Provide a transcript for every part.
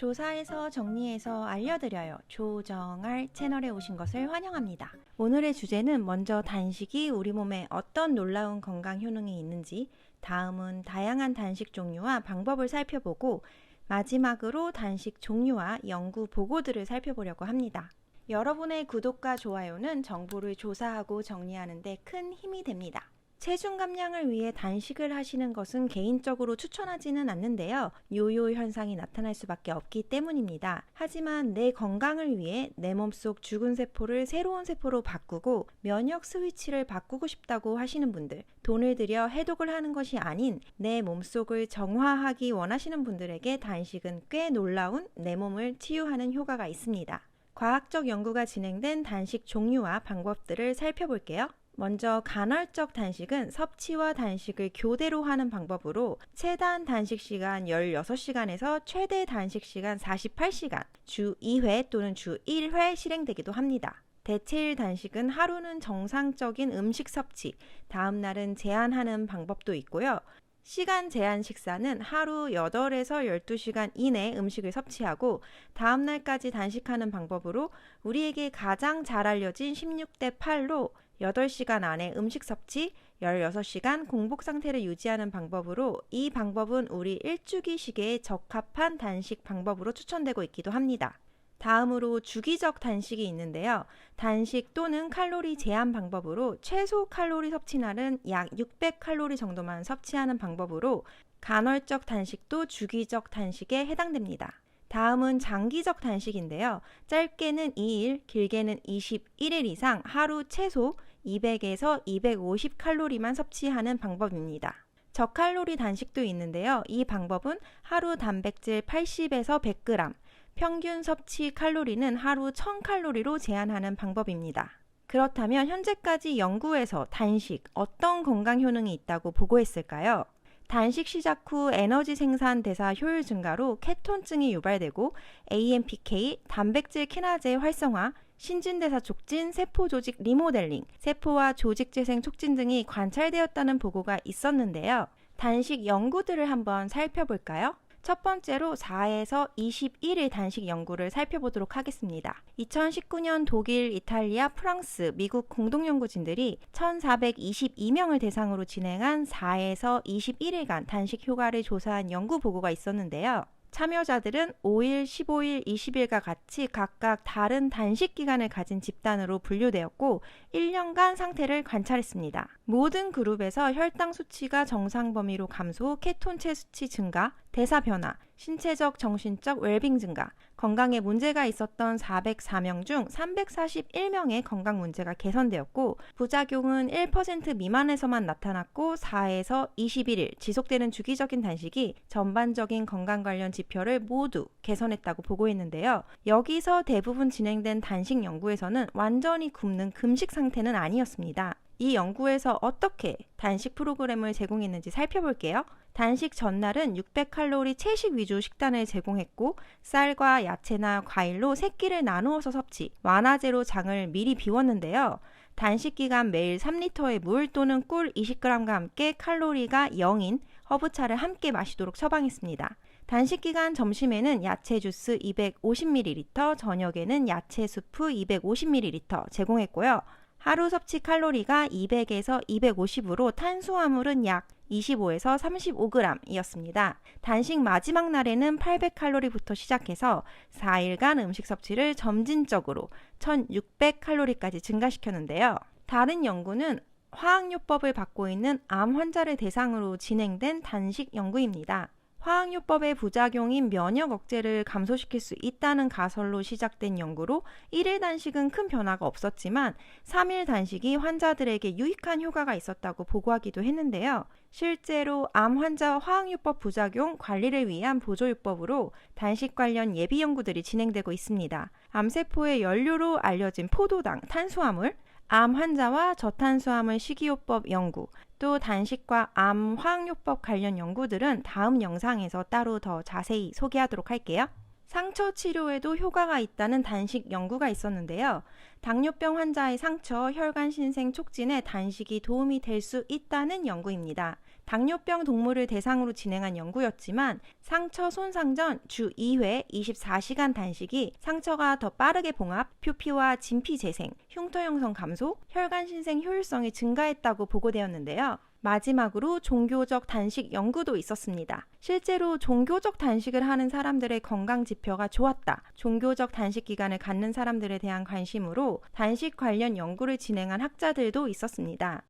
조사해서 정리해서 알려드려요. 조정알 채널에 오신 것을 환영합니다. 오늘의 주제는 먼저 단식이 우리 몸에 어떤 놀라운 건강 효능이 있는지, 다음은 다양한 단식 종류와 방법을 살펴보고, 마지막으로 단식 종류와 연구 보고들을 살펴보려고 합니다. 여러분의 구독과 좋아요는 정보를 조사하고 정리하는 데 큰 힘이 됩니다. 체중 감량을 위해 단식을 하시는 것은 개인적으로 추천하지는 않는데요. 요요 현상이 나타날 수밖에 없기 때문입니다. 하지만 내 건강을 위해 내 몸속 죽은 세포를 새로운 세포로 바꾸고 면역 스위치를 바꾸고 싶다고 하시는 분들, 돈을 들여 해독을 하는 것이 아닌 내 몸속을 정화하기 원하시는 분들에게 단식은 꽤 놀라운 내 몸을 치유하는 효과가 있습니다. 과학적 연구가 진행된 단식 종류와 방법들을 살펴볼게요. 먼저 간헐적 단식은 섭취와 단식을 교대로 하는 방법으로 최단 단식 시간 16시간에서 최대 단식 시간 48시간, 주 2회 또는 주 1회 실행되기도 합니다. 대체일 단식은 하루는 정상적인 음식 섭취, 다음 날은 제한하는 방법도 있고요. 시간 제한 식사는 하루 8에서 12시간 이내 음식을 섭취하고 다음 날까지 단식하는 방법으로 우리에게 가장 잘 알려진 16대 8로 8시간 안에 음식 섭취, 16시간 공복 상태를 유지하는 방법으로 이 방법은 우리 일주기 시계에 적합한 단식 방법으로 추천되고 있기도 합니다. 다음으로 주기적 단식이 있는데요. 단식 또는 칼로리 제한 방법으로 최소 칼로리 섭취날은 약 600칼로리 정도만 섭취하는 방법으로 간헐적 단식도 주기적 단식에 해당됩니다. 다음은 장기적 단식인데요. 짧게는 2일, 길게는 21일 이상 하루 최소 200에서 250칼로리만 섭취하는 방법입니다. 저칼로리 단식도 있는데요. 이 방법은 하루 단백질 80에서 100g, 평균 섭취 칼로리는 하루 1000칼로리로 제한하는 방법입니다. 그렇다면 현재까지 연구에서 단식 어떤 건강 효능이 있다고 보고했을까요? 단식 시작 후 에너지 생산 대사 효율 증가로 케톤증이 유발되고 AMPK, 단백질 키나제 활성화, 신진대사 촉진, 세포 조직 리모델링, 세포와 조직 재생 촉진 등이 관찰되었다는 보고가 있었는데요. 단식 연구들을 한번 살펴볼까요? 첫 번째로 4에서 21일 단식 연구를 살펴보도록 하겠습니다. 2019년 독일, 이탈리아, 프랑스, 미국 공동연구진들이 1422명을 대상으로 진행한 4에서 21일간 단식 효과를 조사한 연구 보고가 있었는데요. 참여자들은 5일, 15일, 20일과 같이 각각 다른 단식 기간을 가진 집단으로 분류되었고 1년간 상태를 관찰했습니다. 모든 그룹에서 혈당 수치가 정상 범위로 감소, 케톤체 수치 증가, 대사 변화, 신체적, 정신적 웰빙 증가, 건강에 문제가 있었던 404명 중 341명의 건강 문제가 개선되었고 부작용은 1% 미만에서만 나타났고 4에서 21일 지속되는 주기적인 단식이 전반적인 건강 관련 지표를 모두 개선했다고 보고했는데요. 여기서 대부분 진행된 단식 연구에서는 완전히 굶는 금식 상태는 아니었습니다. 이 연구에서 어떻게 단식 프로그램을 제공했는지 살펴볼게요. 단식 전날은 600칼로리 채식 위주 식단을 제공했고 쌀과 야채나 과일로 3끼를 나누어서 섭취, 완화제로 장을 미리 비웠는데요. 단식 기간 매일 3리터의 물 또는 꿀 20g과 함께 칼로리가 0인 허브차를 함께 마시도록 처방했습니다. 단식 기간 점심에는 야채 주스 250ml, 저녁에는 야채 수프 250ml 제공했고요. 하루 섭취 칼로리가 200에서 250으로 탄수화물은 약 25에서 35g이었습니다. 단식 마지막 날에는 800칼로리부터 시작해서 4일간 음식 섭취를 점진적으로 1600칼로리까지 증가시켰는데요. 다른 연구는 화학요법을 받고 있는 암 환자를 대상으로 진행된 단식 연구입니다. 화학요법의 부작용인 면역 억제를 감소시킬 수 있다는 가설로 시작된 연구로 1일 단식은 큰 변화가 없었지만 3일 단식이 환자들에게 유익한 효과가 있었다고 보고하기도 했는데요. 실제로 암 환자 화학요법 부작용 관리를 위한 보조요법으로 단식 관련 예비 연구들이 진행되고 있습니다. 암세포의 연료로 알려진 포도당, 탄수화물, 암 환자와 저탄수화물 식이요법 연구, 또 단식과 암 화학요법 관련 연구들은 다음 영상에서 따로 더 자세히 소개하도록 할게요. 상처 치료에도 효과가 있다는 단식 연구가 있었는데요. 당뇨병 환자의 상처, 혈관 신생 촉진에 단식이 도움이 될 수 있다는 연구입니다. 당뇨병 동물을 대상으로 진행한 연구였지만 상처 손상 전 주 2회 24시간 단식이 상처가 더 빠르게 봉합, 표피와 진피 재생, 흉터 형성 감소, 혈관 신생 효율성이 증가했다고 보고되었는데요. 마지막으로 종교적 단식 연구도 있었습니다. 실제로 종교적 단식을 하는 사람들의 건강 지표가 좋았다. 종교적 단식 기간을 갖는 사람들에 대한 관심으로 단식 관련 연구를 진행한 학자들도 있었습니다.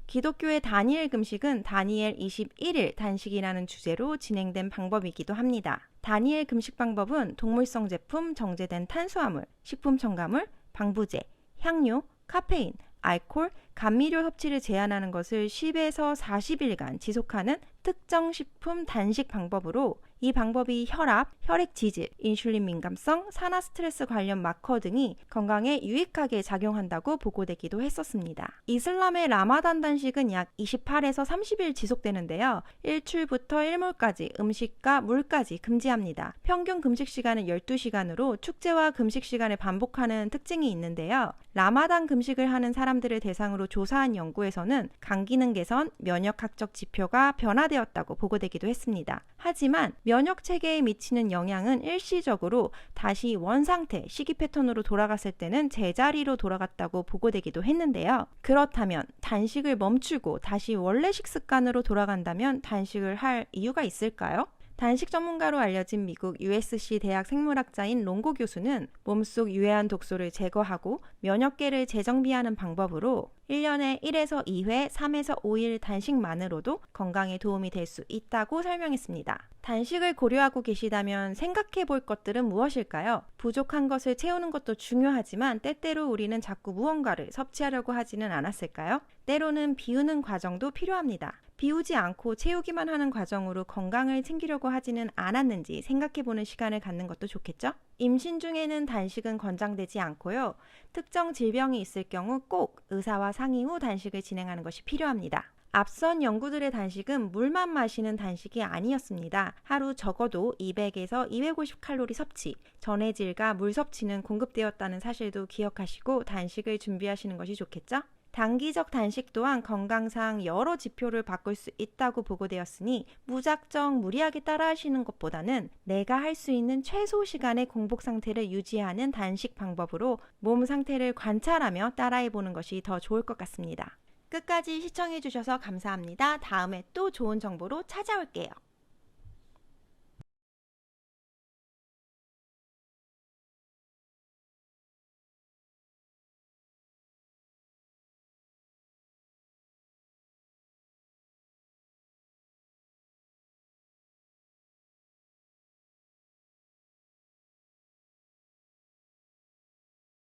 기독교의 다니엘 금식은 다니엘 21일 단식이라는 주제로 진행된 방법이기도 합니다. 다니엘 금식 방법은 동물성 제품, 정제된 탄수화물, 식품 첨가물, 방부제, 향료, 카페인, 알코올, 감미료 섭취를 제한하는 것을 10에서 40일간 지속하는 특정 식품 단식 방법으로 이 방법이 혈압, 혈액 지질, 인슐린 민감성, 산화 스트레스 관련 마커 등이 건강에 유익하게 작용한다고 보고되기도 했었습니다. 이슬람의 라마단 단식은 약 28에서 30일 지속되는데요. 일출부터 일몰까지 음식과 물까지 금지합니다. 평균 금식 시간은 12시간으로 축제와 금식 시간을 반복하는 특징이 있는데요. 라마단 금식을 하는 사람들을 대상으로 조사한 연구에서는 간 기능 개선, 면역학적 지표가 변화되었다고 보고되기도 했습니다. 하지만 면역 체계에 미치는 영향은 일시적으로 다시 원상태, 식이 패턴으로 돌아갔을 때는 제자리로 돌아갔다고 보고되기도 했는데요. 그렇다면 단식을 멈추고 다시 원래 식습관으로 돌아간다면 단식을 할 이유가 있을까요? 단식 전문가로 알려진 미국 USC 대학 생물학자인 롱고 교수는 몸속 유해한 독소를 제거하고 면역계를 재정비하는 방법으로 1년에 1에서 2회, 3에서 5일 단식만으로도 건강에 도움이 될 수 있다고 설명했습니다. 단식을 고려하고 계시다면 생각해 볼 것들은 무엇일까요? 부족한 것을 채우는 것도 중요하지만 때때로 우리는 자꾸 무언가를 섭취하려고 하지는 않았을까요? 때로는 비우는 과정도 필요합니다. 비우지 않고 채우기만 하는 과정으로 건강을 챙기려고 하지는 않았는지 생각해보는 시간을 갖는 것도 좋겠죠? 임신 중에는 단식은 권장되지 않고요. 특정 질병이 있을 경우 꼭 의사와 상의 후 단식을 진행하는 것이 필요합니다. 앞선 연구들의 단식은 물만 마시는 단식이 아니었습니다. 하루 적어도 200에서 250칼로리 섭취, 전해질과 물 섭취는 공급되었다는 사실도 기억하시고 단식을 준비하시는 것이 좋겠죠? 단기적 단식 또한 건강상 여러 지표를 바꿀 수 있다고 보고되었으니 무작정 무리하게 따라하시는 것보다는 내가 할 수 있는 최소 시간의 공복 상태를 유지하는 단식 방법으로 몸 상태를 관찰하며 따라해보는 것이 더 좋을 것 같습니다. 끝까지 시청해주셔서 감사합니다. 다음에 또 좋은 정보로 찾아올게요.